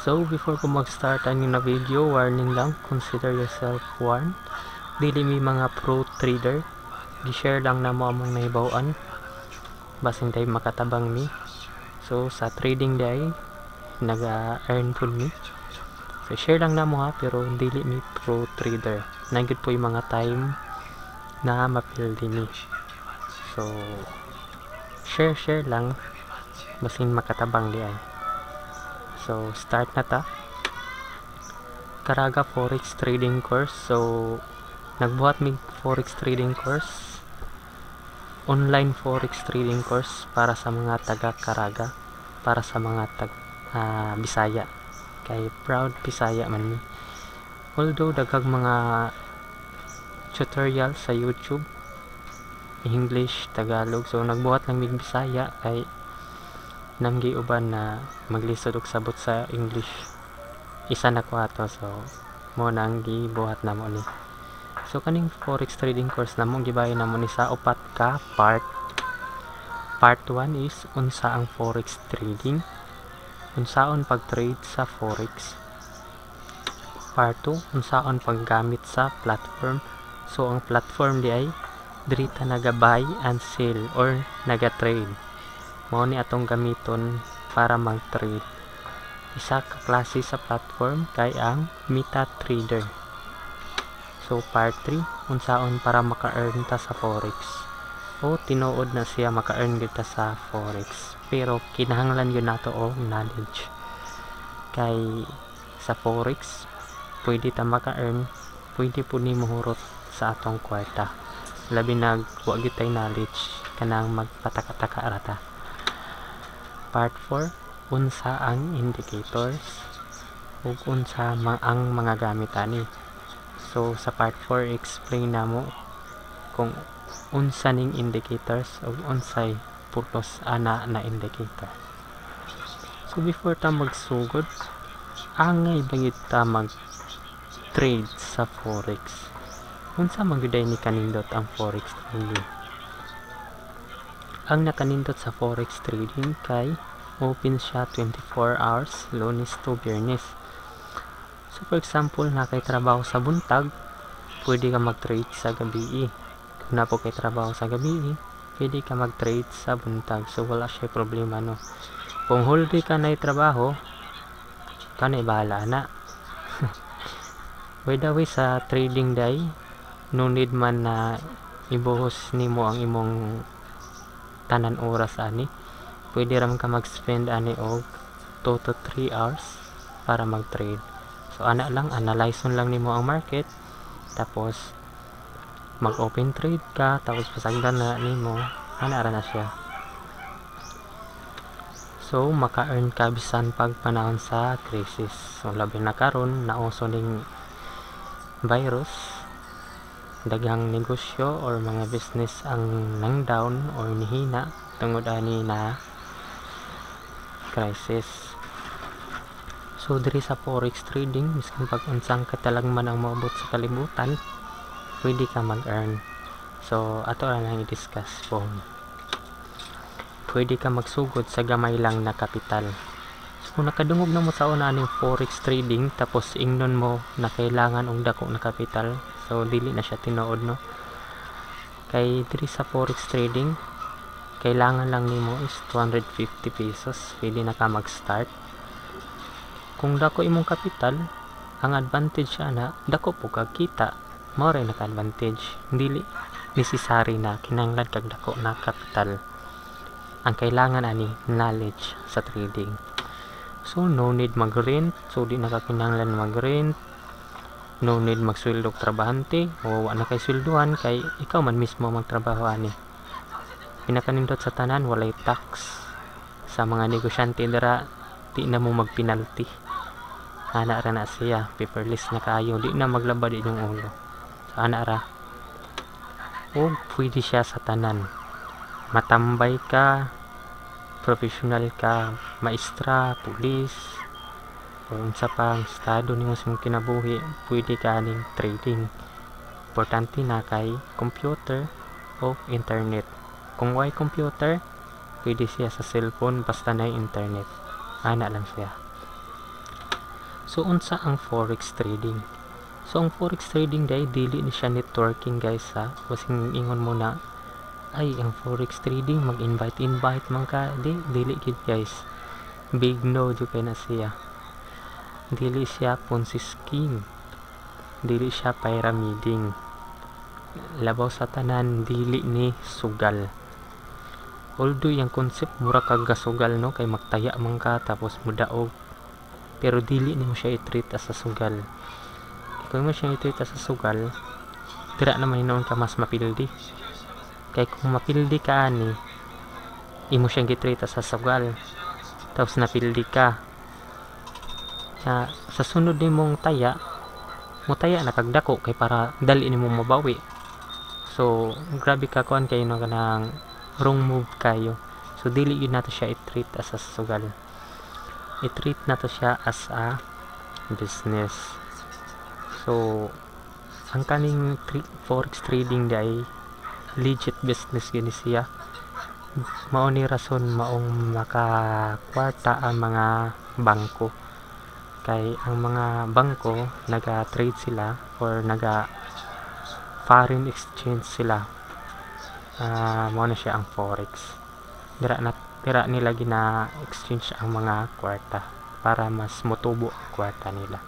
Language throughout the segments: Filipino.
So before ko mag-start ang na video, warning lang, consider yourself warned. Dili mi mga pro trader, gi-share lang na mo among nahibaw-an basin tayo makatabang mi. So sa trading day naga-earn pud mi. So share lang na mo ha, pero dili mi pro trader. Nagid po yung mga time na mapildi mi. So share lang basin makatabang di ay. So start na ta. Karaga Forex Trading Course. So nagbuhat mig Forex Trading Course, online Forex Trading Course para sa mga taga Karaga, para sa mga Bisaya, kay proud Bisaya man mi. Although daghang mga tutorial sa YouTube, English, Tagalog, so nagbuhat lang mig Bisaya kay namgi uban na maglisod og sabot sa English. Isa na ko ato, so mo nang gibuhat na mo ni. So kaning Forex Trading Course na mong gibayon na mo ni sa upat ka part. Part 1 is unsa ang Forex trading, unsaon pag-trade sa Forex. Part 2, unsaon paggamit sa platform. So ang platform di ay diri ta naga-buy and sell or naga-trade. Mao ni atong gamiton para mag-trade. Isa ka klase sa platform kay ang MetaTrader. So part 3, unsaon para maka-earn ta sa Forex. O tinuod na siya maka-earn kita sa Forex, pero kinahanglan yun nato og knowledge. Kay sa Forex pwede ta maka-earn, pwede po ni mahurot sa atong kwarta. Labi na wa gyud tay knowledge kanang magpataka-taka rata. Part 4, unsa ang indicators ug unsa ang mga gamit ani. So sa part 4 explain na mo kung unsa ning indicators ug unsay purpose ana na indicator. So before ta magsugod, angay bangit ta mag trade sa Forex. Unsa man gyud ni kanindot ang Forex trading? Ang nakanindot sa Forex trading kay open siya 24 hours, Lunes to Biyernes. So for example, na kay trabaho sa buntag, pwede ka mag-trade sa gabi. Kung na po kay trabaho sa gabi, pwede ka mag-trade sa buntag. So wala siya problema, no. Kung holiday ka na trabaho, kanay bahala na. By the way, sa trading day, no need man na ibuhos nimo ang imong tanan oras ani. Pwede ram ka mag-spend ani og 2 to 3 hours para mag-trade. So ana lang, analyze lang nimo ang market, tapos mag-open trade ka, tapos pasagdan na nimo, ana ra na siya. So maka-earn ka bisan pag panahon sa crisis. So labi na karon nauso ning virus, daghang negosyo or mga business ang nang down or nihina tungod ani na crisis. So diri sa Forex trading, miskin pag unsang katalagman ang maabot sa kalibutan, pwede ka mag-earn. So ato ra nang i-discuss po. Pwede ka magsugod sa gamay lang na kapital. So kung nakadungog na mo sa una ning Forex trading, tapos ingnon mo na kailangan og dako na kapital, so dili na siya tinuod, no. Kay diri sa Forex trading, kailangan lang nimo is 250 pesos, pwede na ka mag-start. Kung dako imong kapital, ang advantage ana, dako po kag kita, mao ray naka-advantage. Dili necessary na kinahanglan kag dako na kapital. Ang kailangan ani knowledge sa trading. So no need mag-rent, so di na ka kinahanglan mag-rent. No need magsweldo og trabahante, o wa na kay swelduhan kay ikaw man mismo magtrabaho ani. Pinakanindot sa tanan, walay tax. Sa mga negosyante dira, di na mo magpenalty. Ana ra na siya, paperless na kayo, di na maglabad inyong ulo. So ana ra. O pwede siya sa tanan. Matambay ka, professional ka, maestra, pulis, o unsa pang estado nimo sa kinabuhi, pwede ka ning trading. Importante na kay computer o internet. Kung way computer, pwede siya sa cellphone basta na internet. Ana lang siya. So unsa ang forex trading? So ang forex trading dili ni siya networking guys ha. Wasing ingon mo na ay ang forex trading mag-invite man ka, dili gid guys. Big no jud kay na siya. Dili siya Ponzi scheme. Dili siya pyramiding. Labaw sa tanan, dili ni sugal. Although yung concept mura kag gasugal no, kay magtaya man ka tapos mudaog, pero dili nimo siya i-treat as a sugal. Kung mo siya i-treat as a sugal, dira naman hinoon ka mas mapildi. Kay kung mapildi ka ani, imo siyang i-treat as a sugal, tapos napildi ka, sa sunod nimong taya, mo taya na kagdako kay para dali nimo mabawi. So grabe ka kuan kayo no kanang wrong move kayo. So dili yun nato siya i-treat as a sugal. I-treat nato siya as a business. So ang kaning forex trading day legit business gini siya. Mao ni rason maong makakwarta ang mga bangko. Kay ang mga bangko naga-trade sila or foreign exchange sila. Mao na siya ang forex. Dira nila gina exchange ang mga kwarta para mas motubo ang kwarta nila.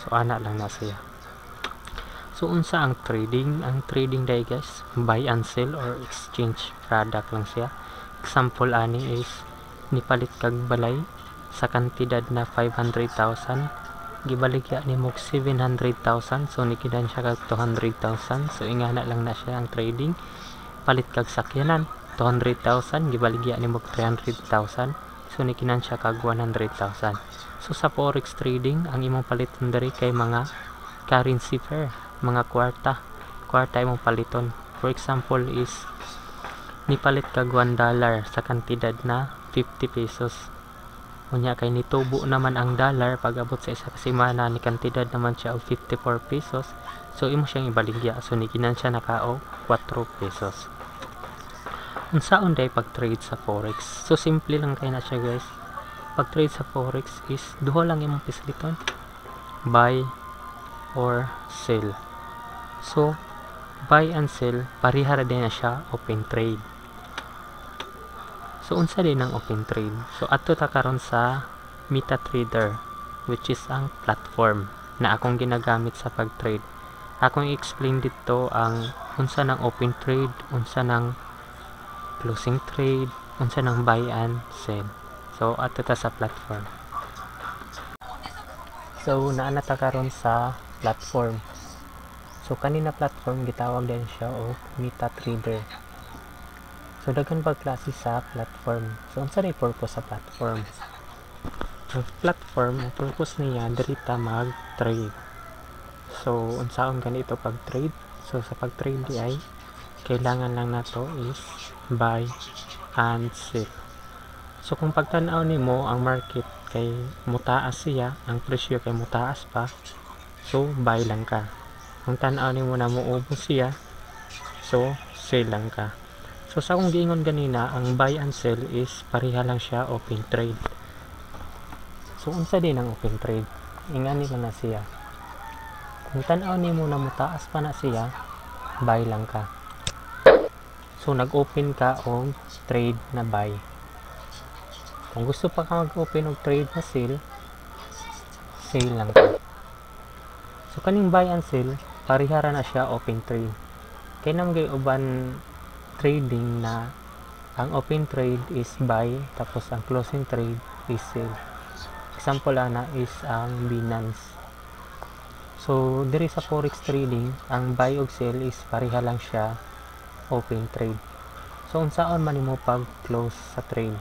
So ana lang na siya. So unsa ang trading? Ang trading day guys, buy and sell or exchange product lang siya. Example ani is nipalit kag balay sa kantidad na 500,000, gibaligya nimo 700,000, so nikidan siya kag 200,000. So ingana lang na siya ang trading. Palit kag sakyanan 200,000, gibaligya nimo 300,000, so nikinan siya kag 100,000. So sa forex trading, ang imong paliton diri kay mga currency pair, mga kwarta imong paliton. For example is nipalit kag $1 sa kantidad na 50 pesos. Unya kay nitubo naman ang dollar pag abot sa isa ka semana, ni kantidad naman siya og 54 pesos. So imo siyang ibaligya, so nikinan siya nakaog 4 pesos. Unsaon day pag-trade sa forex? So simple lang kay na siya guys. Pag-trade sa forex is duha lang imong pisliton, buy or sell. So buy and sell pareha ra din na siya open trade. So unsa din ang open trade? So adto ta karon sa MetaTrader, which is ang platform na akong ginagamit sa pag-trade. Akong i-explain dito ang unsa nang open trade, unsa nang closing trade, unsa nang buy and sell. So adto ta sa platform. So naa ta karon sa platform. So kanina platform gitawag din siya og MetaTrader. So daghan pag klase sa platform. So unsa ray purpose sa platform? Ang platform, ang purpose niya diri ta mag-trade. So unsaon ganito pag-trade? So sa pag-trade di ay kailangan lang nato is buy and sell. So kung pagtan-aw nimo ang market kay mutaas siya, ang presyo kay mutaas pa, so buy lang ka. Kung tan-aw nimo na muubos siya, so sell lang ka. So sa akong giingon ganina, ang buy and sell is pareha lang siya open trade. So unsa din ang open trade? Ingani man na siya. Kung tan-aw nimo na mutaas pa na siya, buy lang ka. So nag-open ka og trade na buy. Kung gusto pa ka mag-open og trade na sell, sell lang ka. So kaning buy and sell, pareha ra na siya open trade. Kay nang uban trading na ang open trade is buy, tapos ang closing trade is sell. Example ana is ang Binance. So diri sa forex trading, ang buy ug sell is pareha lang siya open trade. So unsaon man nimo pag close sa trade?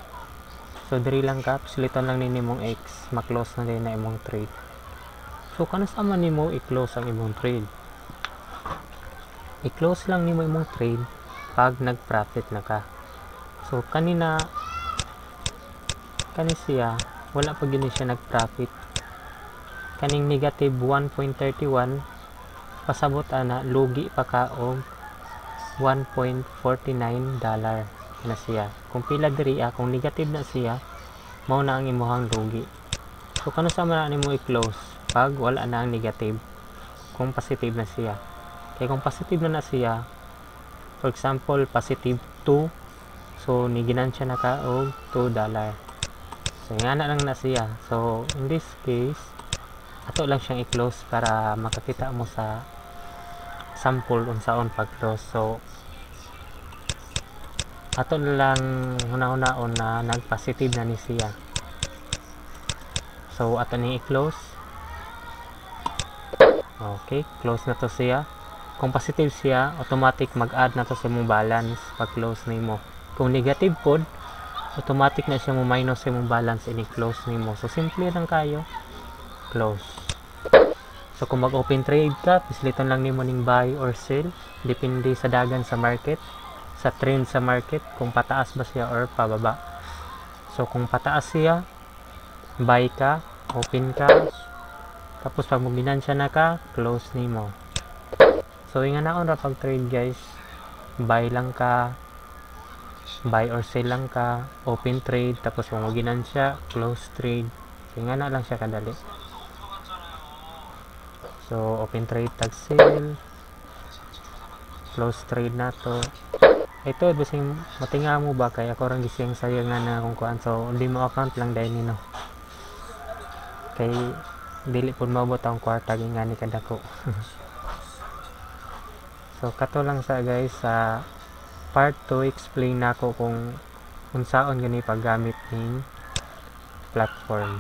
So diri lang ka, suliton lang nimong X, ma-close na din na imong trade. So kanus man nimo i-close ang imong trade? I-close lang nimo imong trade pag nag-profit na ka. So kani siya wala pa gini siya nag-profit. Kaning negative 1.31 pasabot ana lugi pa ka og $1.49 na siya. Kung pila diri kung negative na siya, mao na ang imong lugi. So kano sa man nimo i-close? pag wala na ang negative, kung positive na siya. Kaya kung positive na siya, for example positive 2, so niginansya na ka og $2. So nga na lang na siya. So in this case, ato lang siyang i-close para makakita mo sa sample unsaon pag-close. So ato na lang hunahunahon na nag-positive na ni siya. So ato ni i-close. Okay, close na to siya. Kung positive siya, automatic mag-add na to sa mong balance pag-close nimo. Kung negative pod, automatic na siya mo minus sa mong balance ini-close nimo. So simple lang kayo. Close. So kung mag-open trade ka, pisliton lang nimo ning buy or sell, depende sa dagan sa market, sa trend sa market, kung pataas ba siya or pababa. So kung pataas siya, buy ka, open ka, tapos pag mabinansya na ka, close nimo. So nga naon ra pag trade guys, buy lang ka, buy or sell lang ka, open trade, tapos kung maginansya, close trade. So nga na lang siya kadali. So open trade tag sell, close trade na to. Ito bising matinga mo ba kay ako rang gising sayo nga na kung kuan. So hindi mo account lang dahil nino, kay dili pud maabot ang kwarta nga ni kadako. So kato lang sa guys, sa part 2 explain nako kung unsaon gani paggamit ning platform.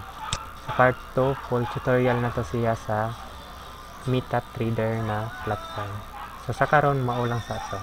Sa part 2 full tutorial na to siya sa MetaTrader na platform. So sa karon maulang sa ato.